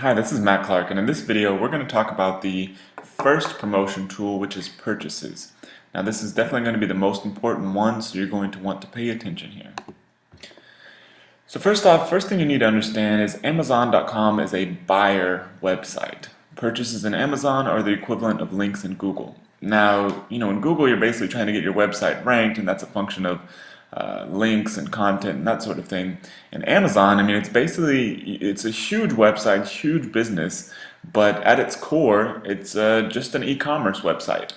Hi, this is Matt Clark, and in this video we're going to talk about the first promotion tool, which is purchases. Now this is definitely going to be the most important one, so you're going to want to pay attention here. So first off, first thing you need to understand is Amazon.com is a buyer website. Purchases in Amazon are the equivalent of links in Google. Now, in Google you're basically trying to get your website ranked, and that's a function of links and content and that sort of thing. And Amazon, it's a huge website, huge business, but at its core, it's just an e-commerce website.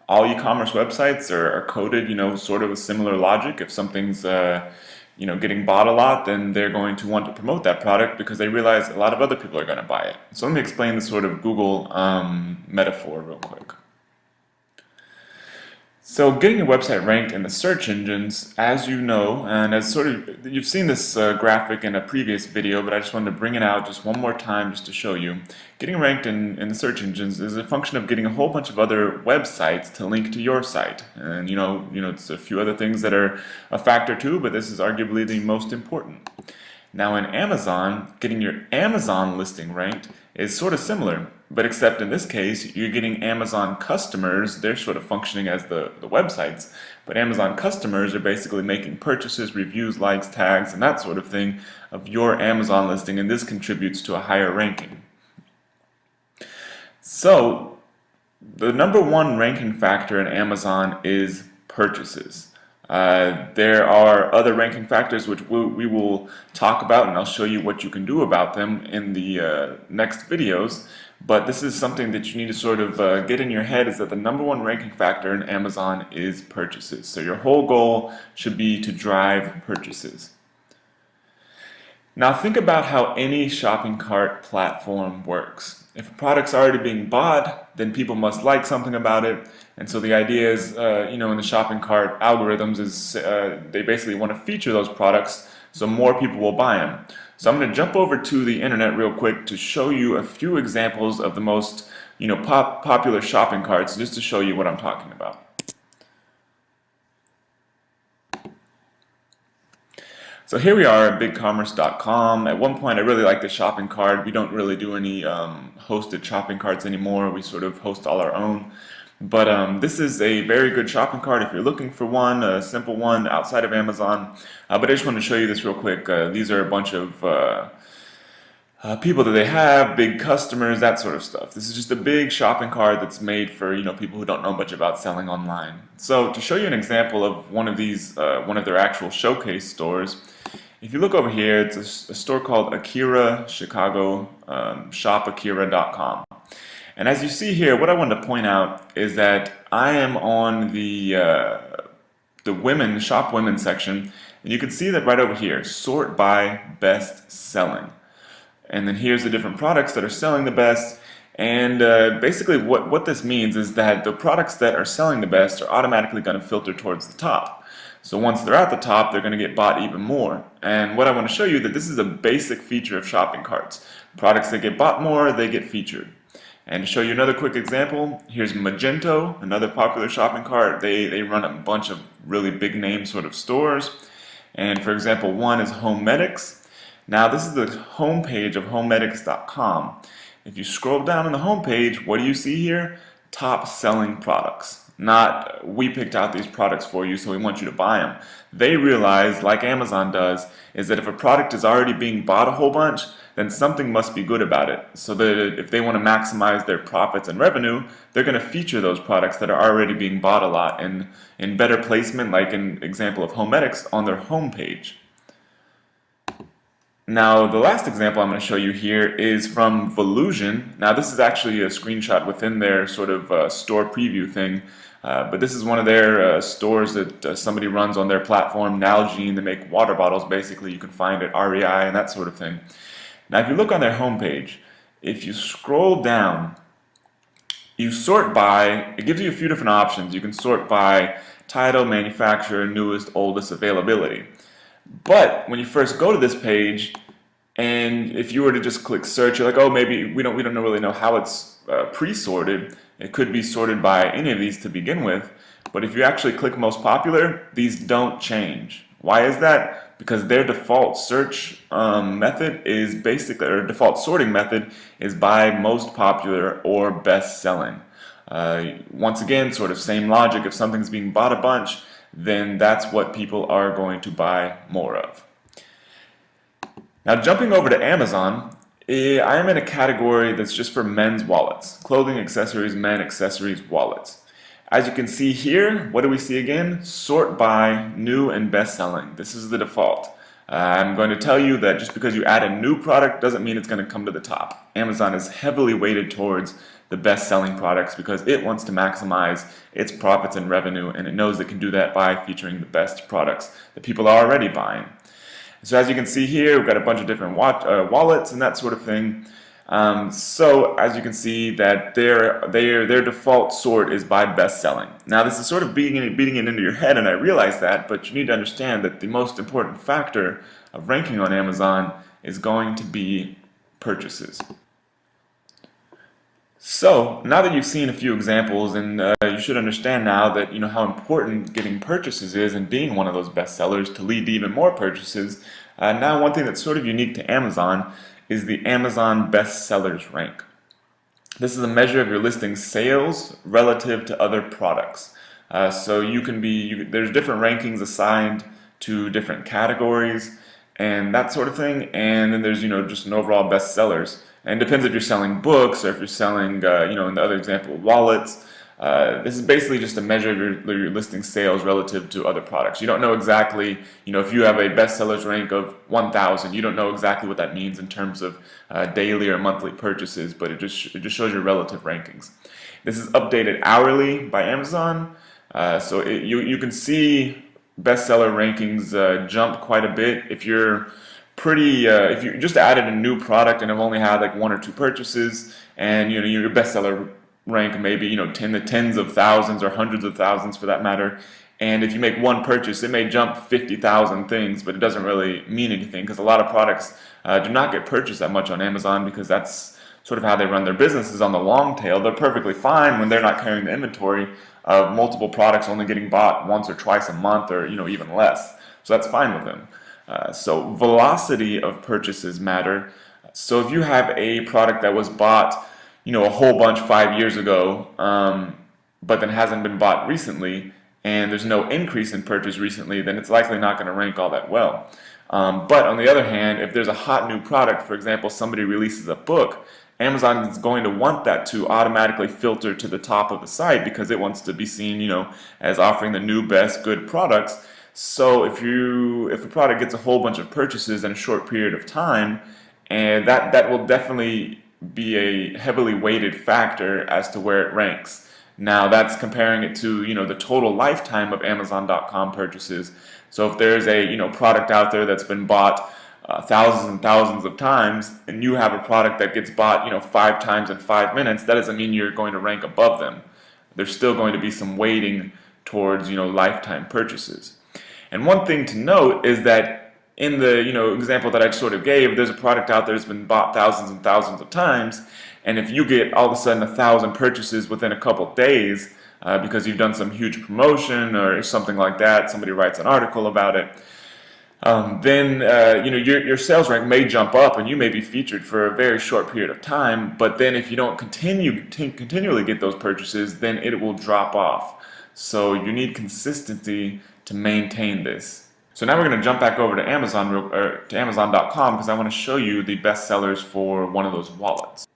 All e-commerce websites are coded, sort of with similar logic. If something's getting bought a lot, then they're going to want to promote that product because they realize a lot of other people are going to buy it. So let me explain this sort of Google metaphor real quick. So getting your website ranked in the search engines, as you know, and as you've seen this graphic in a previous video, but I just wanted to bring it out just one more time just to show you. Getting ranked in the search engines is a function of getting a whole bunch of other websites to link to your site. And it's a few other things that are a factor too, but this is arguably the most important. Now in Amazon, getting your Amazon listing ranked is sort of similar, but except in this case, you're getting Amazon customers. They're sort of functioning as the websites, but Amazon customers are basically making purchases, reviews, likes, tags, and that sort of thing of your Amazon listing, and this contributes to a higher ranking. So the number one ranking factor in Amazon is purchases. There are other ranking factors which we will talk about, and I'll show you what you can do about them in the next videos. But this is something that you need to sort of get in your head, is that the number one ranking factor in Amazon is purchases. So your whole goal should be to drive purchases. Now think about how any shopping cart platform works. If a product's already being bought, then people must like something about it. And so the idea is, in the shopping cart algorithms is they basically want to feature those products so more people will buy them. So I'm going to jump over to the internet real quick to show you a few examples of the most, popular shopping carts, just to show you what I'm talking about. So here we are at BigCommerce.com. At one point I really liked the shopping cart. We don't really do any hosted shopping carts anymore. We sort of host all our own. But this is a very good shopping cart if you're looking for one, a simple one outside of Amazon. But I just want to show you this real quick. These are a bunch of people that they have, big customers, that sort of stuff. This is just a big shopping cart that's made for people who don't know much about selling online. So to show you an example of one of these, one of their actual showcase stores, if you look over here, it's a store called Akira Chicago, shopakira.com. And as you see here, what I wanted to point out is that I am on the shop women section, and you can see that right over here, sort by best selling. And then here's the different products that are selling the best. And basically what this means is that the products that are selling the best are automatically going to filter towards the top. So once they're at the top, they're going to get bought even more. And what I want to show you, that this is a basic feature of shopping carts. Products that get bought more, they get featured. And to show you another quick example, here's Magento, another popular shopping cart. They run a bunch of really big name sort of stores. And for example, one is HomeMedics. Now this is the homepage of HomeMedics.com. If you scroll down on the homepage, what do you see here? Top selling products. Not, we picked out these products for you so we want you to buy them. They realize, like Amazon does, is that if a product is already being bought a whole bunch, then something must be good about it. So that if they want to maximize their profits and revenue, they're going to feature those products that are already being bought a lot in better placement, like in example of HomeMedics, on their homepage. Now the last example I'm going to show you here is from Volusion. Now this is actually a screenshot within their sort of store preview thing, but this is one of their stores that somebody runs on their platform, Nalgene. They make water bottles basically. You can find at REI and that sort of thing. Now if you look on their homepage, if you scroll down, you sort by, it gives you a few different options. You can sort by title, manufacturer, newest, oldest, availability. But when you first go to this page, and if you were to just click search, you're like, oh, maybe we don't really know how it's pre-sorted. It could be sorted by any of these to begin with. But if you actually click most popular, these don't change. Why is that? Because their default search method is basically, or default sorting method is by most popular or best selling. Once again, sort of same logic. If something's being bought a bunch, then that's what people are going to buy more of. Now, jumping over to Amazon, I am in a category that's just for men's wallets. Clothing, accessories, men, accessories, wallets. As you can see here, what do we see again? Sort by new and best selling. This is the default. I'm going to tell you that just because you add a new product doesn't mean it's going to come to the top. Amazon is heavily weighted towards the best selling products because it wants to maximize its profits and revenue, and it knows it can do that by featuring the best products that people are already buying. So as you can see here, we've got a bunch of different wallets and that sort of thing. So as you can see that their default sort is by best selling. Now this is sort of beating it into your head, and I realize that, but you need to understand that the most important factor of ranking on Amazon is going to be purchases. So now that you've seen a few examples, and you should understand now that you know how important getting purchases is and being one of those best sellers to lead to even more purchases. Now one thing that's sort of unique to Amazon is the Amazon Best Sellers rank. This is a measure of your listing sales relative to other products. So there's different rankings assigned to different categories and that sort of thing, and then there's just an overall best sellers. And it depends if you're selling books or if you're selling, in the other example, wallets. This is basically just a measure of your listing sales relative to other products. You don't know exactly, if you have a bestsellers rank of 1,000, you don't know exactly what that means in terms of daily or monthly purchases, but it just shows your relative rankings. This is updated hourly by Amazon, so you can see bestseller rankings jump quite a bit if you're if you just added a new product and have only had like 1 or 2 purchases, and your bestseller rank maybe tens of thousands or hundreds of thousands for that matter, and if you make 1 purchase it may jump 50,000 things, but it doesn't really mean anything because a lot of products do not get purchased that much on Amazon because that's sort of how they run their businesses on the long tail. They're perfectly fine when they're not carrying the inventory of multiple products only getting bought once or twice a month or even less, so that's fine with them. So velocity of purchases matter. So if you have a product that was bought a whole bunch 5 years ago, but then hasn't been bought recently, and there's no increase in purchase recently, then it's likely not going to rank all that well. But on the other hand, if there's a hot new product, for example, somebody releases a book, Amazon is going to want that to automatically filter to the top of the site because it wants to be seen, as offering the new best good products. So if a product gets a whole bunch of purchases in a short period of time, and that will definitely be a heavily weighted factor as to where it ranks. Now that's comparing it to the total lifetime of Amazon.com purchases. So if there's a product out there that's been bought thousands and thousands of times, and you have a product that gets bought 5 times in 5 minutes, that doesn't mean you're going to rank above them. There's still going to be some weighting towards lifetime purchases. And one thing to note is that in the example that I sort of gave, there's a product out there that's been bought thousands and thousands of times, and if you get all of a sudden 1,000 purchases within a couple days because you've done some huge promotion or something like that, somebody writes an article about it, then your sales rank may jump up and you may be featured for a very short period of time. But then if you don't continually get those purchases, then it will drop off. So you need consistency to maintain this. So now we're going to jump back over to Amazon.com because I want to show you the best sellers for one of those wallets.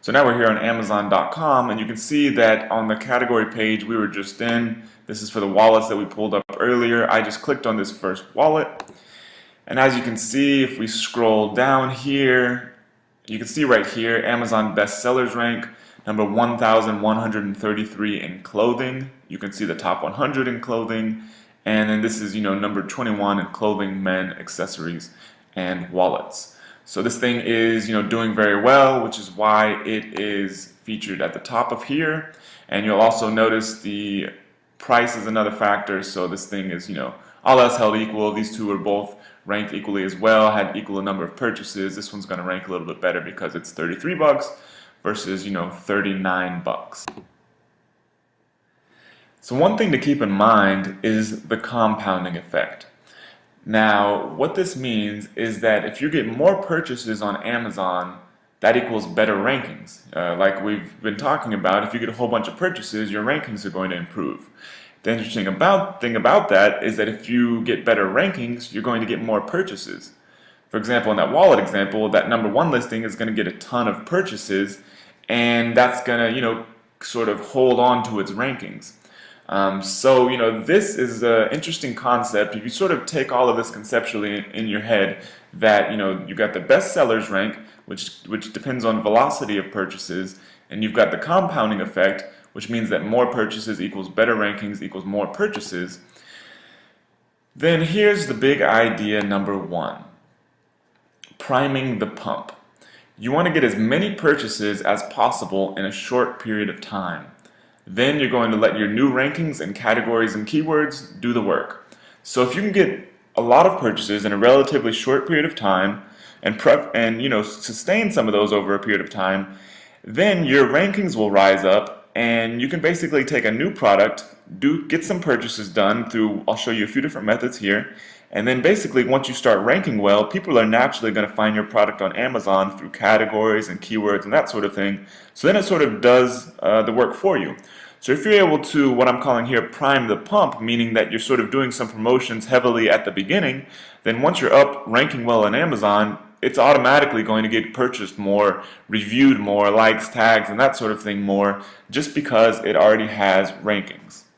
So now we're here on Amazon.com, and you can see that on the category page we were just in, this is for the wallets that we pulled up earlier. I just clicked on this first wallet, and as you can see, if we scroll down here, you can see right here Amazon best sellers rank number 1,133 in clothing. You can see the top 100 in clothing, and then this is number 21 in clothing, men, accessories, and wallets. So this thing is doing very well, which is why it is featured at the top of here. And you'll also notice the price is another factor. So this thing is all else held equal, these two are both ranked equally as well, had equal number of purchases. This one's going to rank a little bit better because it's 33 bucks versus 39 bucks. So one thing to keep in mind is the compounding effect. Now, what this means is that if you get more purchases on Amazon, that equals better rankings. Like we've been talking about, if you get a whole bunch of purchases, your rankings are going to improve. The interesting thing about that is that if you get better rankings, you're going to get more purchases. For example, in that wallet example, that number one listing is going to get a ton of purchases, and that's going to, sort of hold on to its rankings. This is an interesting concept. If you sort of take all of this conceptually in your head, that, you've got the best sellers rank, which depends on velocity of purchases, and you've got the compounding effect, which means that more purchases equals better rankings equals more purchases. Then here's the big idea number one: priming the pump. You want to get as many purchases as possible in a short period of time. Then you're going to let your new rankings and categories and keywords do the work. So if you can get a lot of purchases in a relatively short period of time and sustain some of those over a period of time, then your rankings will rise up, and you can basically take a new product, get some purchases done through, I'll show you a few different methods here, and then basically once you start ranking well, people are naturally going to find your product on Amazon through categories and keywords and that sort of thing. So then it sort of does the work for you. So if you're able to, what I'm calling here, prime the pump, meaning that you're sort of doing some promotions heavily at the beginning, then once you're up ranking well on Amazon, it's automatically going to get purchased more, reviewed more, likes, tags, and that sort of thing more, just because it already has rankings.